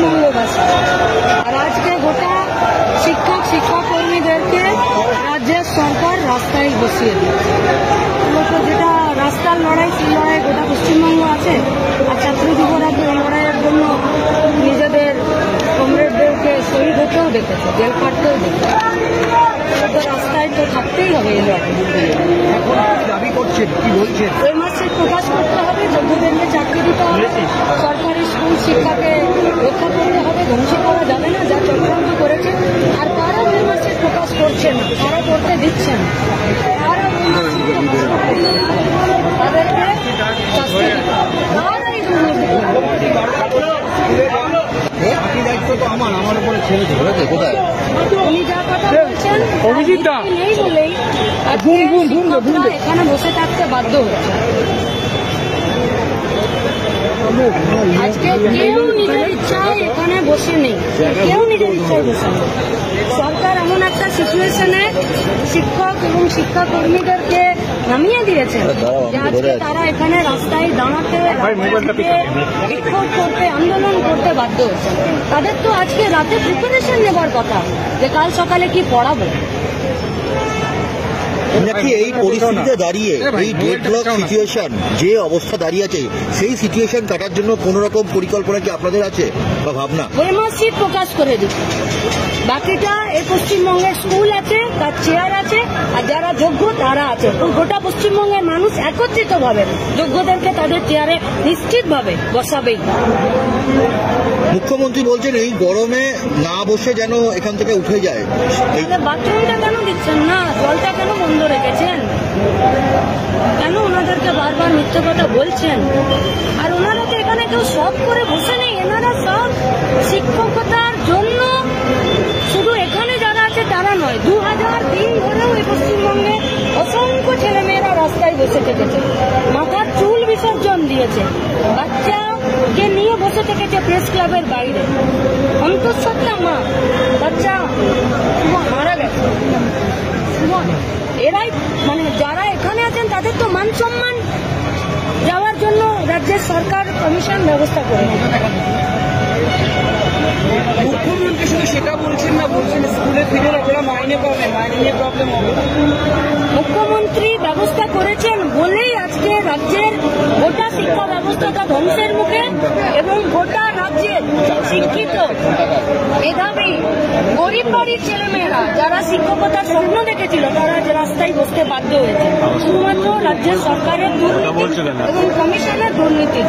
পশ্চিমবঙ্গবাসী। আর আজকে গোটা শিক্ষাকর্মীদেরকে রাজ্যের সরকার রাস্তায় বসিয়ে দিয়েছে। যেটা রাস্তার লড়াই, সেই লড়াই গোটা পশ্চিমবঙ্গ আছে। আর ছাত্র যুবরা এই লড়াইয়ের জন্য নিজেদের কমরেডদেরকে শহীদ হতেও দেখেছে, জেল কাটতেও দেখেছে। তো রাস্তায় তো থাকতেই হবে এই লড়াই। এখন দাবি করছেন, কি বলছেন? ওই মাসে প্রকাশ করতে হবে, যোগ্যদেরকে চাকরি দিতে হবে, সরকারি স্কুল শিক্ষাকে রক্ষা করতে হবে, ধ্বংস করা যাবে না যা চক্রান্ত করেছে। আর কারা ওই মাসে প্রকাশ করছে না, কারা করতে দিচ্ছে না, কারা তাদেরকে শাস্তি দিতে হবে। কারাই দুর্নীতি আমার উপরে ছেড়ে ধরেছে কোথায়? উনি যা কথা বলছেন নেই বলেই এখানে বসে থাকতে বাধ্য হচ্ছে। আজকে কেউ নিজের ইচ্ছায় এখানে বসে নেই, কেউ নিজের ইচ্ছায় বসে নেই। সরকার এমন একটা সিচুয়েশনে শিক্ষক এবং শিক্ষাকর্মীদেরকে নামিয়ে দিয়েছে যে আজকে তারা এখানে রাস্তায় দাঁড়াতে, বিক্ষোভ করতে, আন্দোলন করতে বাধ্য হচ্ছে। তাদের তো আজকে রাতে প্রিপারেশন নেবার কথা যে কাল সকালে কি পড়াবো। নাকি এই পরিস্থিতিতে দাঁড়িয়ে এই ডেডলক সিচুয়েশন যে অবস্থা দাঁড়িয়ে আছে, সেই সিচুয়েশন কাটার জন্য কোন রকম পরিকল্পনা কি আপনাদের আছে বা ভাবনা? ওই প্রকাশ করে দিচ্ছে। বাকিটা এই পশ্চিমবঙ্গের স্কুল আছে, তার চেয়ার আছে, আর যারা যোগ্য তারা আছে। গোটা পশ্চিমবঙ্গের মানুষ একত্রিত ভাবে যোগ্যদেরকে তাদের চেয়ারে নিশ্চিতভাবে বসাবেই। মুখ্যমন্ত্রী বলছেন এই গরমে না বসে যেন এখান থেকে উঠে যায়। বাথরুমটা কেন দিচ্ছেন না, জলটা কেন বন্ধ রেখেছেন, কেন ওনাদেরকে বারবার মিথ্যে কথা বলছেন? আর ওনারা তো এখানে কেউ সব করে বসে নেই, এনারা সব শিক্ষকতার জন্য শুধু এখানে যারা আছে তারা নয়, 2003 ধরেও এই পশ্চিমবঙ্গে অসংখ্য ছেলেমেয়েরা রাস্তায় বসে থেকেছে, মাথার চুল বিসর্জন দিয়েছে, বাচ্চাকে নিয়ে বসে থেকেছে প্রেস ক্লাবের বাইরে। অন্তঃসত্ত্বা মা, বাচ্চা মারা গেছে। এরাই যারা এখানে আছেন তাদের তো মান সম্মান যাওয়ার জন্য রাজ্যের সরকার কমিশন ব্যবস্থা করে। মুখ্যমন্ত্রী শুধু সেটা বলছেন না, বলছেন স্কুলে ফিরে ওরা মাইনে পাবে, মাইনে নিয়ে প্রবলেম হবে। মুখ্যমন্ত্রী ব্যবস্থা করেছেন বলেই আজকে রাজ্যের গোটা শিক্ষা ব্যবস্থাটা ধ্বংসের মুখে এবং গোটা রাজ্যের শিক্ষিত মেধাবী গরিব বাড়ির ছেলেমেয়েরা যারা শিক্ষকতার স্বপ্ন দেখেছিল তারা আজ রাস্তায় বসতে বাধ্য হয়েছে শুধুমাত্র রাজ্যের সরকারের দুর্নীতি এবং কমিশনের দুর্নীতির।